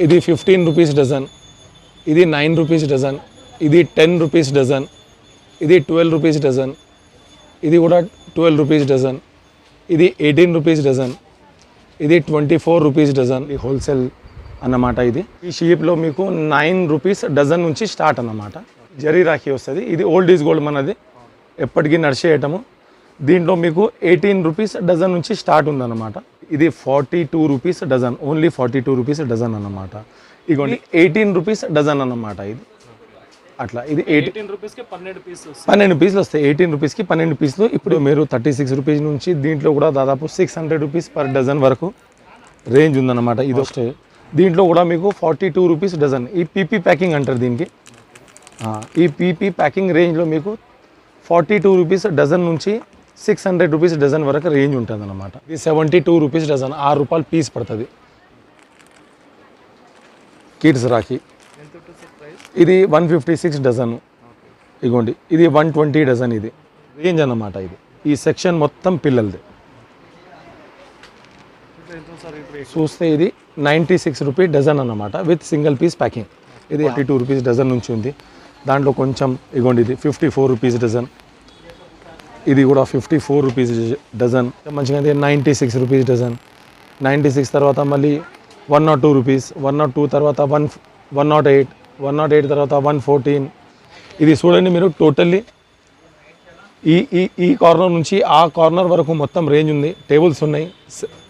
ఇది 15 rupees dozen, ఇది 9 rupees dozen, ఇది 10 రూపీస్ డజన్, ఇది 12 రూపీస్ డజన్, ఇది కూడా 12 రూపీస్ డజన్, ఇది 18 రూపీస్ డజన్, ఇది 24 రూపీస్ డజన్. ఈ హోల్సేల్ అన్నమాట. ఇది ఈ షీప్లో మీకు 9 రూపీస్ డజన్ నుంచి స్టార్ట్ అన్నమాట. జరీ రాఖీ వస్తుంది. ఇది ఓల్డ్ ఈజ్ గోల్డ్ మనది, ఎప్పటికీ నడిచేయటము. దీంట్లో మీకు 18 రూపీస్ డజన్ నుంచి స్టార్ట్ ఉందన్నమాట. ఇది 42 rupees dozen, only 42 rupees dozen అన్నమాట. ఇగోండి 18 రూపీస్ డజన్ అన్నమాట. ఇది అట్లా ఇది 18 రూపీస్కి 12 పీసులు వస్తాయి. 18 రూపీస్కి 12 పీసులు. ఇప్పుడు మీరు 36 రూపీస్ నుంచి దీంట్లో కూడా దాదాపు 600 రూపీస్ పర్ డజన్ వరకు రేంజ్ ఉందన్నమాట. ఇది వస్తే దీంట్లో కూడా మీకు 42 రూపీస్ డజన్. ఈ పీపీ ప్యాకింగ్ అంటారు దీనికి. ఈ పీపీ ప్యాకింగ్ రేంజ్లో మీకు 42 రూపీస్ డజన్ నుంచి 600 రూపీస్ డజన్ వరకు రేంజ్ ఉంటుంది అన్నమాట. ఇది 72 రూపీస్ డజన్, 6 రూపాయలు పీస్ పడుతుంది. కిడ్స్ రాఖీ ఇది 156 డజన్. ఇగోండి ఇది 120 డజన్. ఇది రేంజ్ అన్నమాట. ఇది ఈ సెక్షన్ మొత్తం పిల్లలది. చూస్తే ఇది 96 రూపీస్ డజన్ అన్నమాట విత్ సింగిల్ పీస్ ప్యాకింగ్. ఇది 82 రూపీస్ డజన్ నుంచి ఉంది. దాంట్లో కొంచెం ఇగోండి ఇది 54 రూపీస్ డజన్, ఇది కూడా 54 రూపీస్ డజన్. మంచిగా 96 రూపీస్ డజన్. 96 తర్వాత మళ్ళీ 102 రూపీస్, 102 తర్వాత 108, 108 తర్వాత 114. ఇది చూడండి మీరు టోటల్లీ ఈ కార్నర్ నుంచి ఆ కార్నర్ వరకు మొత్తం రేంజ్ ఉంది. టేబుల్స్ ఉన్నాయి,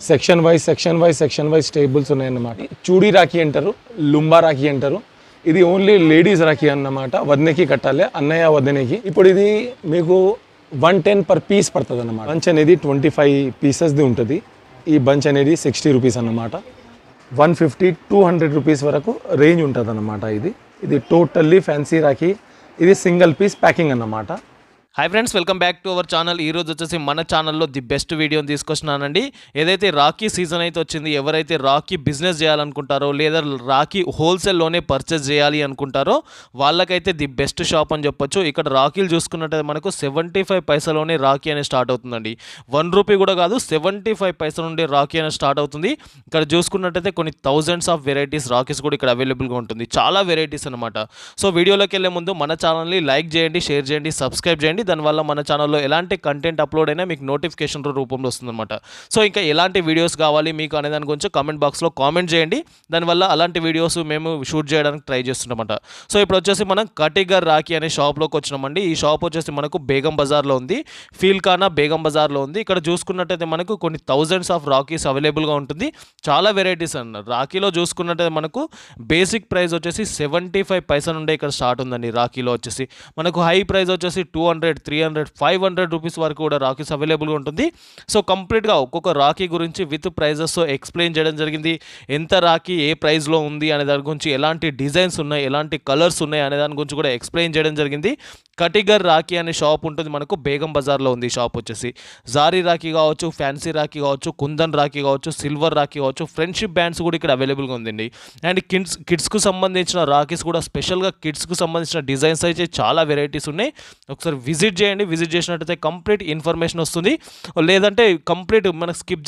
సెక్షన్ వైజ్ టేబుల్స్ ఉన్నాయి అన్నమాట. చూడీ రాఖీ అంటారు, లుంబా రాఖీ అంటారు. ఇది ఓన్లీ లేడీస్ రాఖీ అన్నమాట. వదినకి కట్టాలి, అన్నయ్య వదినకి. ఇప్పుడు ఇది మీకు 110 పర్ పీస్ పడుతుంది అన్నమాట. బంచ్ అనేది 25 పీసెస్ది ఉంటుంది. ఈ బంచ్ అనేది 60 రూపీస్ అన్నమాట. 150-200 రూపీస్ వరకు రేంజ్ ఉంటుంది అన్నమాట. ఇది టోటల్లీ ఫ్యాన్సీ రాఖీ. ఇది సింగిల్ పీస్ ప్యాకింగ్ అన్నమాట. Hi friends, welcome back to our channel. ఈరోజు వచ్చేసి మన ఛానల్లో ది బెస్ట్ వీడియోని తీసుకొచ్చినానండి. ఏదైతే రాఖీ సీజన్ అయితే వచ్చింది, ఎవరైతే రాఖీ బిజినెస్ చేయాలనుకుంటారో లేదా రాఖీ హోల్సేల్లోనే పర్చేస్ చేయాలి అనుకుంటారో వాళ్ళకైతే ది బెస్ట్ షాప్ అని చెప్పొచ్చు. ఇక్కడ రాఖీలు చూసుకున్నట్టయితే మనకు 75 పైసలోనే రాఖీ అనేది స్టార్ట్ అవుతుందండి. 1 రూపీ కూడా కాదు, 75 పైసల నుండి రాఖీ అనేది స్టార్ట్ అవుతుంది. ఇక్కడ చూసుకున్నట్టయితే కొన్ని థౌజండ్స్ ఆఫ్ వెరైటీస్ రాఖీస్ కూడా ఇక్కడ అవైలబుల్గా ఉంటుంది. చాలా వెరైటీస్ అనమాట. సో వీడియోలోకి వెళ్ళే ముందు మన ఛానల్ని లైక్ చేయండి, షేర్ చేయండి, సబ్స్క్రైబ్ చేయండి. దానివల్ల మన ఛానల్లో ఎలాంటి కంటెంట్ అప్లోడ్ అయినా మీకు నోటిఫికేషన్ రూపంలో వస్తుందన్నమాట. సో ఇంకా ఎలాంటి వీడియోస్ కావాలి మీకు అనే దాని గురించి కామెంట్ బాక్స్లో కామెంట్ చేయండి. దానివల్ల అలాంటి వీడియోస్ మేము షూట్ చేయడానికి ట్రై చేస్తున్నామన్నమాట. సో ఇప్పుడు వచ్చేసి మనం కటిగర్ రాఖీ అనే షాప్లోకి వచ్చినామండి. ఈ షాప్ వచ్చేసి మనకు బేగం బజార్లో ఉంది, ఫీల్ఖానా బేగం బజార్లో ఉంది. ఇక్కడ చూసుకున్నట్టయితే మనకు కొన్ని థౌజండ్స్ ఆఫ్ రాఖీస్ అవైలబుల్గా ఉంటుంది. చాలా వెరైటీస్ అన్నారు. రాఖీలో చూసుకున్నట్టయితే మనకు బేసిక్ ప్రైస్ వచ్చేసి 75 పైసల నుండి ఇక్కడ స్టార్ట్ ఉందండి. రాఖీలో వచ్చేసి మనకు హై ప్రైస్ వచ్చేసి 200, 300, 500 రూపీస్ వరకు కూడా రాఖీస్ అవైలబుల్గా ఉంటుంది. సో కంప్లీట్గా ఒక్కొక్క రాఖీ గురించి విత్ ప్రైజెస్ ఎక్స్ప్లెయిన్ చేయడం జరిగింది. ఎంత రాఖీ ఏ ప్రైస్లో ఉంది అనే దాని గురించి, ఎలాంటి డిజైన్స్ ఉన్నాయి, ఎలాంటి కలర్స్ ఉన్నాయి అనే దాని గురించి కూడా ఎక్స్ప్లెయిన్ చేయడం జరిగింది. కటిగర్ రాఖీ అనే షాప్ ఉంటుంది మనకు బేగం బజార్లో ఉంది. షాప్ వచ్చేసి జారీ రాఖీ కావచ్చు, ఫ్యాన్సీ రాఖీ కావచ్చు, కుందన్ రాఖీ కావచ్చు, సిల్వర్ రాఖీ కావచ్చు, ఫ్రెండ్షిప్ బ్యాండ్స్ కూడా ఇక్కడ అవైలబుల్గా ఉందండి. అండ్ కిడ్స్కు సంబంధించిన రాఖీస్ కూడా స్పెషల్గా కిడ్స్కు సంబంధించిన డిజైన్స్ అయితే చాలా వెరైటీస్ ఉన్నాయి. ఒకసారి విజిట్ చేయండి. విజిట్ చేసినట్టయితే కంప్లీట్ ఇన్ఫర్మేషన్ వస్తుంది. లేదంటే కంప్లీట్ మనకు స్కిప్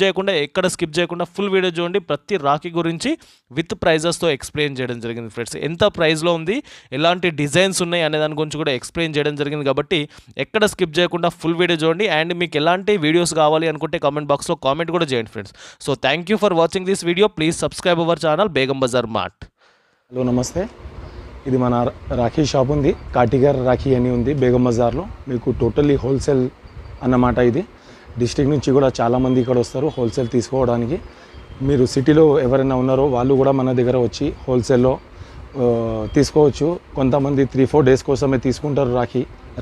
చేయకుండా ఫుల్ వీడియో చూడండి. ప్రతి రాఖీ గురించి విత్ ప్రైజెస్తో ఎక్స్ప్లెయిన్ చేయడం జరిగింది ఫ్రెండ్స్. ఎంత ప్రైస్లో ఉంది, ఎలాంటి డిజైన్స్ ఉన్నాయి అనే దాని గురించి కూడా ఎక్స్ప్లెయిన్ చేయడం జరిగింది. కాబట్టి ఎక్కడ స్కిప్ చేయకుండా ఫుల్ వీడియో చూడండి. అండ్ మీకు ఎలాంటి వీడియోస్ కావాలి అనుకుంటే కామెంట్ బాక్స్లో కామెంట్ కూడా చేయండి friends. So thank you for watching this video. Please subscribe our channel Begum Bazar mart. Hello నమస్తే. ఇది మన రాఖీ షాప్ ఉంది, కటిగర్ రాఖీ అని ఉంది బేగం బజార్లో. మీకు టోటల్లీ హోల్సేల్ అన్నమాట. ఇది డిస్ట్రిక్ట్ నుంచి కూడా చాలామంది ఇక్కడ వస్తారు హోల్సేల్ తీసుకోవడానికి. మీరు సిటీలో ఎవరైనా ఉన్నారో వాళ్ళు కూడా మన దగ్గర వచ్చి హోల్సేల్లో తీసుకోవచ్చు. కొంతమంది 3-4 డేస్ కోసమే తీసుకుంటారు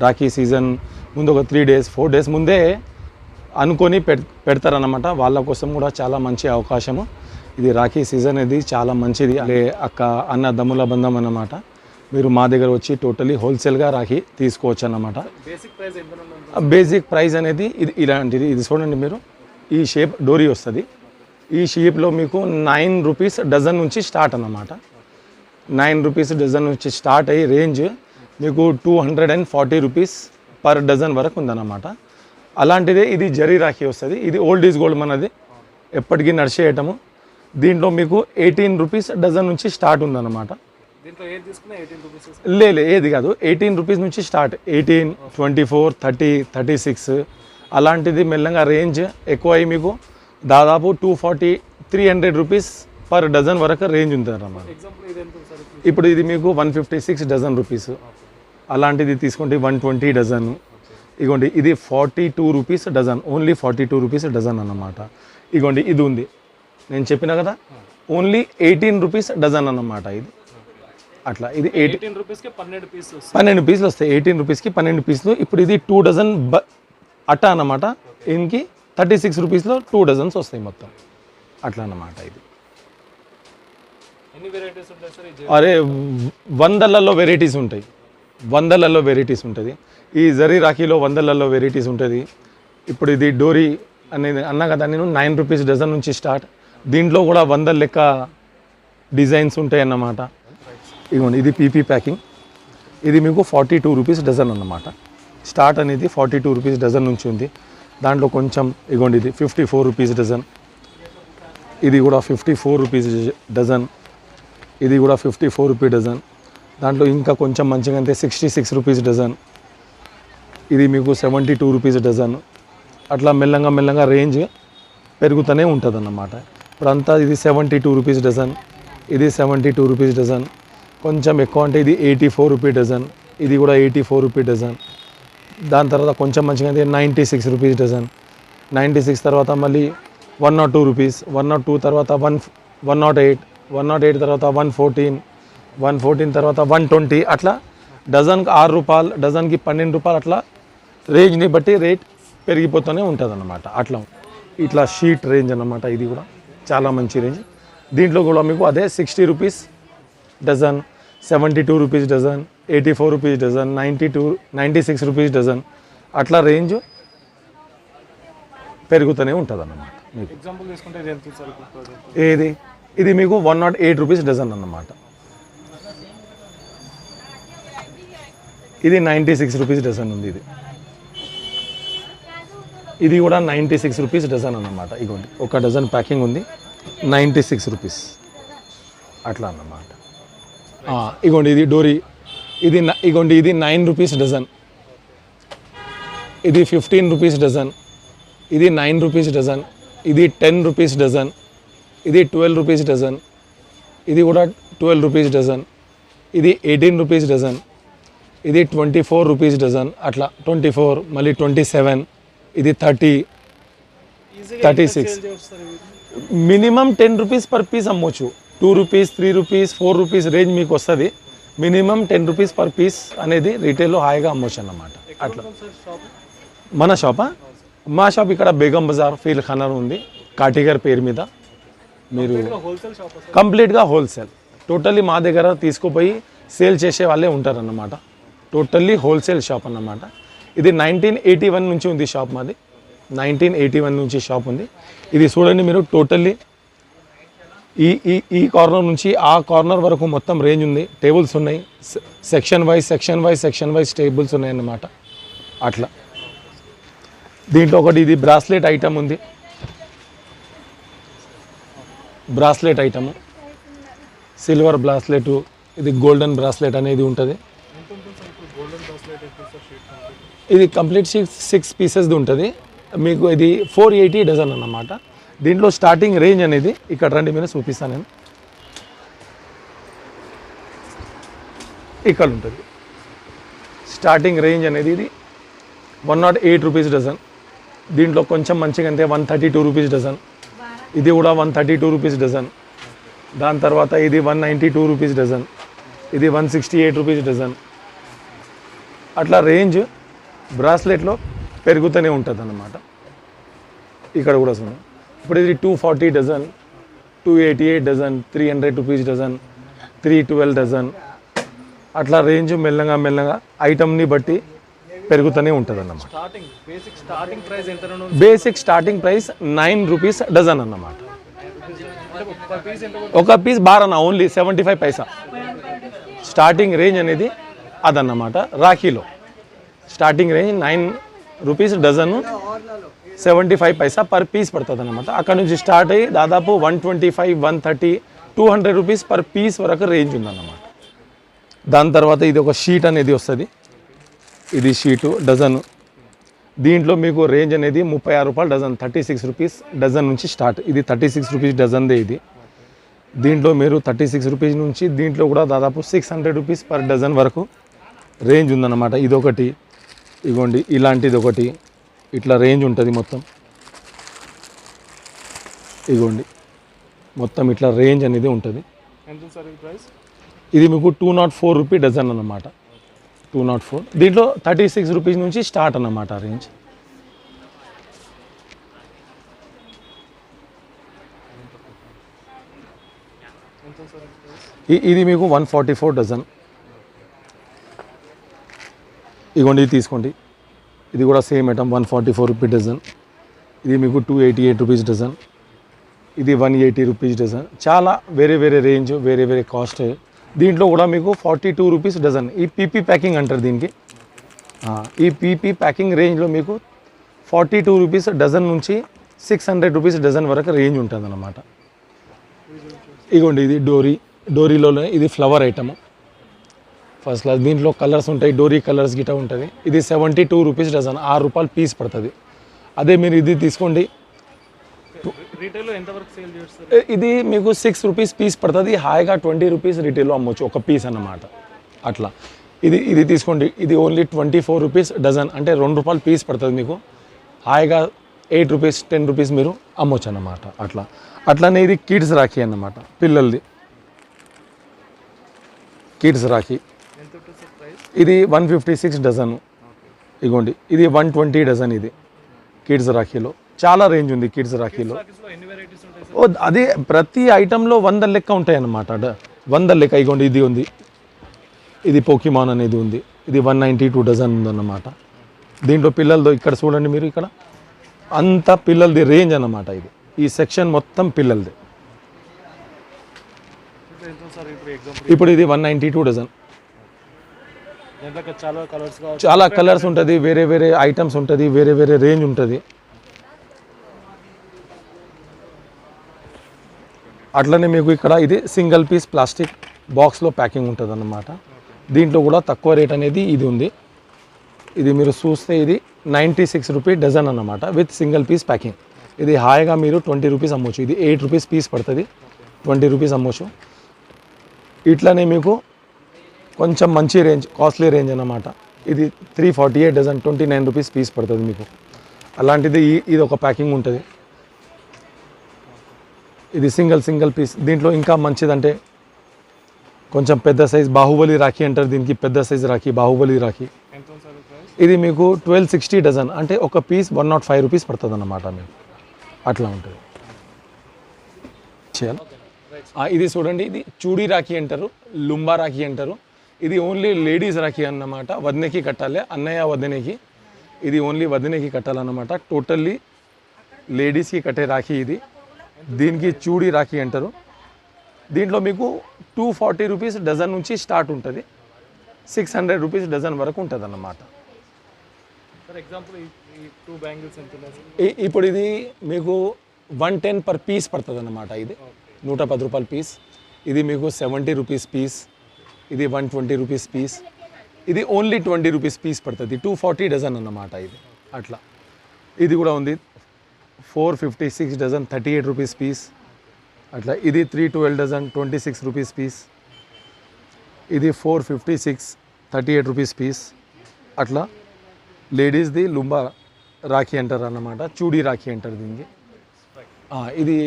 రాఖీ సీజన్ ముందు ఒక 3 డేస్ 4 డేస్ ముందే అనుకొని పెడతారన్నమాట. వాళ్ళ కోసం కూడా చాలా మంచి అవకాశము. ఇది రాఖీ సీజన్ అనేది చాలా మంచిది. అక్క అన్న దమ్ముల బంధం అన్నమాట. మీరు మా దగ్గర వచ్చి టోటలీ హోల్సేల్గా రాఖీ తీసుకోవచ్చు అన్నమాట. బేసిక్ ప్రైస్ అనేది ఇది ఇలాంటిది. ఇది చూడండి మీరు, ఈ షేప్ డోరీ వస్తుంది. ఈ షేప్లో మీకు 9 రూపీస్ డజన్ నుంచి స్టార్ట్ అన్నమాట. 9 రూపీస్ డజన్ నుంచి స్టార్ట్ అయ్యి రేంజ్ మీకు 240 రూపీస్ పర్ డజన్ వరకు ఉందన్నమాట. అలాంటిదే ఇది జరీ రాఖీ వస్తుంది. ఇది ఓల్డ్ ఈజ్ గోల్డ్ మనది, ఎప్పటికీ నడిచేయటము. దీంట్లో మీకు 18 రూపీస్ డజన్ నుంచి స్టార్ట్ ఉందన్నమాట. దీంట్లో ఏది తీసుకున్నా 18 రూపీస్. లేదు ఏది కాదు, 18 రూపీస్ నుంచి స్టార్ట్, 18, 24, 30, 36 అలాంటిది మెల్లగా రేంజ్ ఎక్కువ అయ్యి మీకు దాదాపు 240, 300 రూపీస్ పర్ డజన్ వరకు రేంజ్ ఉంటుంది అన్నమాట. ఇప్పుడు ఇది మీకు 156 డజన్ రూపీస్. అలాంటిది తీసుకుంటే 120 డజన్. ఇగోండి ఇది 42 rupees dozen, only 42 rupees dozen అన్నమాట. ఇగోండి ఇది ఉంది, నేను చెప్పిన కదా ఓన్లీ 18 రూపీస్ డజన్ అన్నమాట. ఇది అట్లా ఇది 18 రూపీస్కి 12 పీసులు 12 పీసులు వస్తాయి. 18 రూపీస్కి 12 పీసులు. ఇప్పుడు ఇది 2 డజన్ అట్ట అన్నమాట. దీనికి 36 రూపీస్లో 2 డజన్స్ వస్తాయి మొత్తం, అట్లా అన్నమాట. ఇది ఎన్ని వెరైటీస్ ఉంటాయి సార్? అరే వందలలో వెరైటీస్ ఉంటాయి, వందలలో వెరైటీస్ ఉంటుంది. ఈ జరీ రాఖీలో వందలలో వెరైటీస్ ఉంటుంది. ఇప్పుడు ఇది డోరీ అనేది అన్నా కదా నేను, 9 రూపీస్ డజన్ నుంచి స్టార్ట్. దీంట్లో కూడా 100 లెక్క డిజైన్స్ ఉంటాయి అన్నమాట. ఇదిగోండి ఇది పీపీ ప్యాకింగ్. ఇది మీకు 42 రూపీస్ డజన్ అన్నమాట. స్టార్ట్ అనేది 42 రూపీస్ డజన్ నుంచి ఉంది. దాంట్లో కొంచెం ఇగోండి ఇది 54 రూపీస్ డజన్. ఇది కూడా 54 రూపీస్ డజన్. ఇది కూడా 54 రూపీ డజన్. దాంట్లో ఇంకా కొంచెం మంచిగా అంటే 66 రూపీస్ డజన్. ఇది మీకు 72 రూపీస్ డజన్. అట్లా మెల్లగా మెల్లగా రేంజ్ పెరుగుతూనే ఉంటుంది అన్నమాట. ఇప్పుడంతా ఇది 72 రూపీస్ డజన్, ఇది 72 రూపీస్ డజన్. కొంచెం ఎక్కువ అంటే ఇది 84 రూపీ డజన్, ఇది కూడా 84 రూపీ డజన్. దాని తర్వాత కొంచెం మంచిగా అయితే 96 రూపీస్ డజన్. 96 తర్వాత మళ్ళీ 102 రూపీస్, 102 తర్వాత 108, 108 తర్వాత 114, 114 తర్వాత 120. అట్లా డజన్కి 6 రూపాయలు, డజన్కి 12 రూపాయలు, అట్లా రేంజ్ని బట్టి రేట్ పెరిగిపోతూనే ఉంటుంది అన్నమాట. అట్లా ఇట్లా షీట్ రేంజ్ అన్నమాట. ఇది కూడా చాలా మంచి రేంజ్. దీంట్లో కూడా మీకు అదే 60 rupees dozen, 72 rupees dozen, 84 rupees dozen, 96 rupees dozen, అట్లా రేంజ్ పెరుగుతూనే ఉంటుంది అన్నమాట. మీకు ఎగ్జాంపుల్ తీసుకుంటే ఇది ఎంత సార్? ఏది ఇది మీకు 108 రూపీస్ డజన్ అన్నమాట. ఇది 96 రూపీస్ డజన్ ఉంది. ఇది కూడా 96 రూపీస్ డజన్ అన్నమాట. ఇగోండి ఒక డజన్ ప్యాకింగ్ ఉంది, 96 రూపీస్ అట్లా అన్నమాట. ఇగోండి ఇది డోరీ. ఇగోండి ఇది 9 రూపీస్ డజన్, ఇది 15 రూపీస్ డజన్, ఇది 9 రూపీస్ డజన్, ఇది 10 రూపీస్ డజన్, ఇది 12 రూపీస్ డజన్, ఇది కూడా 12 రూపీస్ డజన్, ఇది 18 రూపీస్ డజన్, ఇది 24 రూపీస్ డజన్, అట్లా 24, మళ్ళీ 27, ఇది 30, 36. మినిమం 10 రూపీస్ పర్ పీస్ అమ్మొచ్చు. 2 రూపీస్, 3 రూపీస్, 4 రూపీస్ రేంజ్ మీకు వస్తుంది. మినిమం 10 రూపీస్ పర్ పీస్ అనేది రీటైల్లో హాయిగా అమ్మొచ్చు అన్నమాట. అట్లా మన షాపా? మా షాప్ ఇక్కడ బేగం బజార్ ఫీల్ ఖానా ఉంది, కాటిగర్ పేరు మీద. మీరు కంప్లీట్గా హోల్సేల్, టోటల్లీ మా దగ్గర తీసుకుపోయి సేల్ చేసే వాళ్ళే ఉంటారన్నమాట. టోటల్లీ హోల్సేల్ షాప్ అన్నమాట. ఇది 1981 నుంచి ఉంది షాప్ మాది, 1981 నుంచి షాప్ ఉంది. ఇది చూడండి మీరు, టోటల్లీ ఈ కార్నర్ నుంచి ఆ కార్నర్ వరకు మొత్తం రేంజ్ ఉంది. టేబుల్స్ ఉన్నాయి, సెక్షన్ వైజ్ టేబుల్స్ ఉన్నాయి అన్నమాట. అట్లా దీంట్లో ఒకటి ఇది బ్రాస్లెట్ ఐటమ్ ఉంది, బ్రాస్లెట్ ఐటము, సిల్వర్ బ్రాస్లెట్, ఇది గోల్డెన్ బ్రాస్లెట్ అనేది ఉంటుంది. ఇది కంప్లీట్ 6 పీసెస్ది ఉంటుంది. మీకు ఇది 480 డజన్ అన్నమాట. దీంట్లో స్టార్టింగ్ రేంజ్ అనేది ఇక్కడ రండి మీరు చూపిస్తాను నేను. ఇక్కడ ఉంటుంది స్టార్టింగ్ రేంజ్ అనేది. ఇది 108 రూపీస్ డజన్. దీంట్లో కొంచెం మంచిగా అంటే 132 రూపీస్ డజన్, ఇది కూడా 132 రూపీస్ డజన్. దాని తర్వాత ఇది 192 రూపీస్ డజన్, ఇది 168 రూపీస్ డజన్. అట్లా రేంజ్ బ్రాస్లెట్లో పెరుగుతూనే ఉంటుంది అన్నమాట. ఇక్కడ కూడా చూడండి. ఇప్పుడు ఇది 240 dozen, 288 dozen, 300 rupees dozen, 312 dozen. అట్లా రేంజ్ మెల్లగా మెల్లగా ఐటమ్ని బట్టి పెరుగుతూనే ఉంటుంది అన్నమాట. Basic starting price 9 rupees dozen అన్నమాట. ఒక piece 12 only 75 paisa. Starting range అనేది అదన్నమాట. రాఖీలో starting range 9 rupees dozen, 75 paisa per piece పడుతుంది అనమాట. అక్కడ నుంచి స్టార్ట్ అయ్యి దాదాపు 125, 130, 200 రూపీస్ పర్ పీస్ వరకు రేంజ్ ఉందన్నమాట. దాని తర్వాత ఇది ఒక షీట్ అనేది వస్తుంది. ఇది షీటు డజన్. దీంట్లో మీకు రేంజ్ అనేది 36 రూపాయలు డజన్, 36 రూపీస్ డజన్ నుంచి స్టార్ట్. ఇది 36 రూపీస్ డజన్దే ఇది. దీంట్లో మీరు 36 రూపీస్ నుంచి దీంట్లో కూడా దాదాపు 600 రూపీస్ పర్ డజన్ వరకు రేంజ్ ఉందన్నమాట. ఇదొకటి, ఇగోండి ఇలాంటిది ఒకటి, ఇట్లా రేంజ్ ఉంటుంది మొత్తం. ఇగోండి మొత్తం ఇట్లా రేంజ్ అనేది ఉంటుంది. ఇది మీకు 204 రూపీ డజన్ అన్నమాట. 204. దీంట్లో 36 రూపీస్ నుంచి స్టార్ట్ అన్నమాట రేంజ్. ఇది మీకు 144 డజన్. ఇగోండి ఇది తీసుకోండి. ఇది కూడా సేమ్ ఐటమ్ 144 రూపీ డజన్. ఇది మీకు 288 రూపీస్ డజన్. ఇది 180 రూపీస్ డజన్. చాలా వేరే వేరే రేంజ్, వేరే వేరే కాస్ట్. దీంట్లో కూడా మీకు 42 రూపీస్ డజన్. ఈ పీపీ ప్యాకింగ్ అంటారు దీనికి. ఈ పీపీ ప్యాకింగ్ రేంజ్లో మీకు 42 రూపీస్ డజన్ నుంచి 600 రూపీస్ డజన్ వరకు రేంజ్ ఉంటుంది అన్నమాట. ఇగోండి ఇది డోరీలోనే ఇది ఫ్లవర్ ఐటమ్ ఫస్ట్ క్లాస్. దీంట్లో కలర్స్ ఉంటాయి, డోరీ కలర్స్ గిట్ట ఉంటుంది. ఇది 72 రూపీస్ డజన్, 6 రూపాయలు పీస్ పడుతుంది. అదే మీరు ఇది తీసుకోండి, రీటైల్లో ఎంతవరకు సేల్ చేస్తారు? ఇది మీకు 6 రూపీస్ పీస్ పడుతుంది. హాయిగా 20 రూపీస్ రీటైల్లో అమ్మొచ్చు ఒక పీస్ అన్నమాట. అట్లా ఇది తీసుకోండి. ఇది ఓన్లీ 24 రూపీస్ డజన్, అంటే 2 రూపాయలు పీస్ పడుతుంది మీకు. హాయిగా 8 రూపీస్ 10 రూపీస్ మీరు అమ్మొచ్చు అన్నమాట. అట్లానే ఇది కిడ్స్ రాఖీ అన్నమాట, పిల్లలది కిడ్స్ రాఖీ. ఇది 156 డజన్. ఇగోండి ఇది 120 డజన్. ఇది కిడ్స్ రాఖీలో చాలా రేంజ్ ఉంది. కిడ్స్ రాఖీలో అది ప్రతి ఐటెంలో 100 లెక్క ఉంటాయి అన్నమాట. 100 లెక్క. ఇగోండి ఇది ఉంది, ఇది పోకీమాన్ అనేది ఉంది. ఇది 192 డజన్ ఉందన్నమాట. దీంట్లో పిల్లలతో ఇక్కడ చూడండి మీరు, ఇక్కడ అంతా పిల్లలది రేంజ్ అన్నమాట. ఈ సెక్షన్ మొత్తం పిల్లలది. ఇప్పుడు ఇది 192 డజన్. చాలా కలర్స్ ఉంటుంది, వేరే వేరే ఐటమ్స్ ఉంటుంది, వేరే వేరే రేంజ్ ఉంటుంది. అట్లనే మీకు ఇక్కడ ఇది సింగిల్ పీస్ ప్లాస్టిక్ బాక్స్లో ప్యాకింగ్ ఉంటుంది అన్నమాట. దీంట్లో కూడా తక్కువ రేట్ అనేది ఇది ఉంది. ఇది మీరు చూస్తే ఇది 96 రూపీ డజన్ అన్నమాట విత్ సింగిల్ పీస్ ప్యాకింగ్. ఇది హాయిగా మీరు 20 రూపీస్ అమ్మొచ్చు. ఇది 8 రూపీస్ పీస్ పడుతుంది, 20 రూపీస్ అమ్మొచ్చు. ఇట్లనే మీకు కొంచెం మంచి రేంజ్, కాస్ట్లీ రేంజ్ అన్నమాట. ఇది 348 డజన్, 29 రూపీస్ పీస్ పడుతుంది మీకు. అలాంటిది ఇది ఒక ప్యాకింగ్ ఉంటుంది. ఇది సింగిల్ పీస్. దీంట్లో ఇంకా మంచిదంటే కొంచెం పెద్ద సైజ్ బాహుబలి రాఖీ అంటారు దీనికి, పెద్ద సైజ్ రాఖీ బాహుబలి రాఖీ. ఇది మీకు 1260 డజన్, అంటే ఒక పీస్ 105 రూపీస్ పడుతుంది అన్నమాట మీకు. అట్లా ఉంటుంది. ఇది చూడండి, ఇది చూడీ రాఖీ అంటారు, లుంబా రాఖీ అంటారు. ఇది ఓన్లీ లేడీస్ రాఖీ అన్నమాట. వదినకి కట్టాలి, అన్నయ్య వదినకి. ఇది ఓన్లీ వదినకి కట్టాలన్నమాట. టోటల్లీ లేడీస్కి కట్టే రాఖీ ఇది. దీనికి చూడీ రాఖీ అంటారు. దీంట్లో మీకు 240 రూపీస్ డజన్ నుంచి స్టార్ట్ ఉంటుంది, 600 రూపీస్ డజన్ వరకు ఉంటుంది అన్నమాట. ఇప్పుడు ఇది మీకు 110 పర్ పీస్ పడుతుంది అన్నమాట. ఇది 110 రూపాయల పీస్. ఇది మీకు 70 రూపీస్ పీస్. ఇది 120 రూపీస్ పీస్. ఇది ఓన్లీ 20 రూపీస్ పీస్ పడుతుంది, 240 డజన్ అన్నమాట ఇది. అట్లా ఇది కూడా ఉంది 456 డజన్, 38 రూపీస్ పీస్. అట్లా ఇది 312 డజన్, 26 రూపీస్ పీస్. ఇది 456, 38 రూపీస్ పీస్. అట్లా లేడీస్ది లుంబా రాఖీ అంటారు అన్నమాట, చూడీ రాఖీ అంటారు దీనికి. ఇది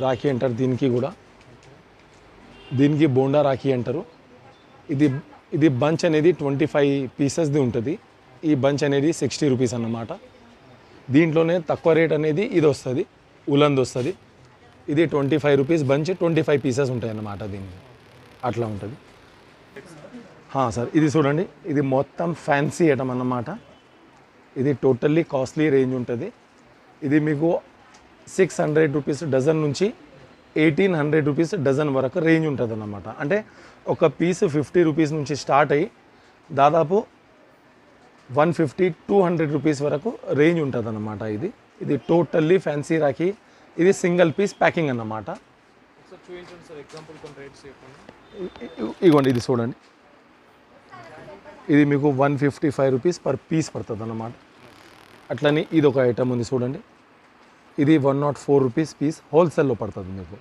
రాఖీ అంటారు దీనికి కూడా. దీనికి బోండా రాఖీ అంటారు. ఇది బంచ్ అనేది 25 పీసెస్ది ఉంటుంది. ఈ బంచ్ అనేది 60 రూపీస్ అన్నమాట. దీంట్లోనే తక్కువ రేట్ అనేది ఇది వస్తుంది, ఉలంది వస్తుంది. ఇది 25 రూపీస్ బంచ్, 25 పీసెస్ ఉంటాయి అన్నమాట దీనికి. అట్లా ఉంటుంది. సార్ ఇది చూడండి, ఇది మొత్తం ఫ్యాన్సీ ఐటమ్ అన్నమాట. ఇది టోటల్లీ కాస్ట్లీ రేంజ్ ఉంటుంది. ఇది మీకు 600 రూపీస్ డజన్ నుంచి 1800 రూపీస్ డజన్ వరకు రేంజ్ ఉంటుంది అన్నమాట. అంటే ఒక పీస్ 50 రూపీస్ నుంచి స్టార్ట్ అయ్యి దాదాపు 150-200 రూపీస్ వరకు రేంజ్ ఉంటుంది అన్నమాట. ఇది టోటల్లీ ఫ్యాన్సీ రాఖీ. ఇది సింగిల్ పీస్ ప్యాకింగ్ అన్నమాట. ఇగోండి ఇది చూడండి, ఇది మీకు 155 రూపీస్ పర్ పీస్ పడుతుంది అన్నమాట. అట్లనే ఇది ఒక ఐటమ్ ఉంది చూడండి, ఇది 104 రూపీస్ పీస్ హోల్సేల్లో పడుతుంది మీకు.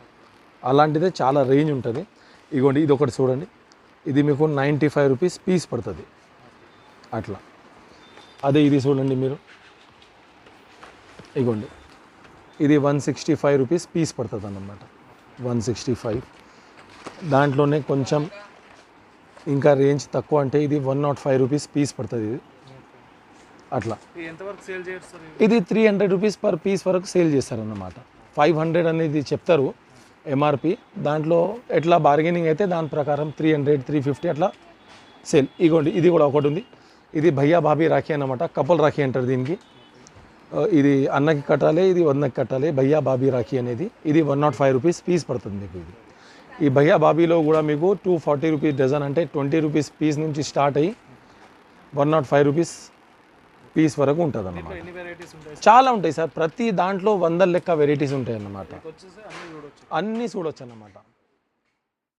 అలాంటిదే చాలా రేంజ్ ఉంటుంది. ఇగోండి ఇది ఒకటి చూడండి, ఇది మీకు 95 రూపీస్ పీస్ పడుతుంది అట్లా. అదే ఇది చూడండి మీరు, ఇగోండి ఇది 165 రూపీస్ పీస్ పడుతుంది అన్నమాట. 165. దాంట్లోనే కొంచెం ఇంకా రేంజ్ తక్కువ అంటే ఇది 105 రూపీస్ పీస్ పడుతుంది ఇది అట్లా. ఇది 300 రూపీస్ పర్ పీస్ వరకు సేల్ చేస్తారన్నమాట. 500 అనేది చెప్తారు ఎంఆర్పి, దాంట్లో ఎట్లా బార్గెనింగ్ అయితే దాని ప్రకారం 300-350 అట్లా సేల్. ఇగోండి ఇది కూడా ఒకటి ఉంది, ఇది భయ్యా భాబీ రాఖీ అన్నమాట. కపుల్ రాఖీ అంటారు దీనికి. ఇది అన్నకి కట్టాలి, ఇది వన్నకి కట్టాలి, భయ్యా బాబీ రాఖీ అనేది. ఇది 105 రూపీస్ పీస్ పడుతుంది మీకు. ఇది ఈ భయ్యా బాబీలో కూడా మీకు 240 రూపీస్ డజన్, అంటే 20 రూపీస్ పీస్ నుంచి స్టార్ట్ అయ్యి 105 రూపీస్ పీస్ వరకు ఉంటుంది అన్నమాట. చాలా ఉంటాయి సార్, ప్రతి దాంట్లో 100 లెక్క వెరైటీస్ ఉంటాయి అన్నమాట. అన్నీ చూడొచ్చు అన్నమాట.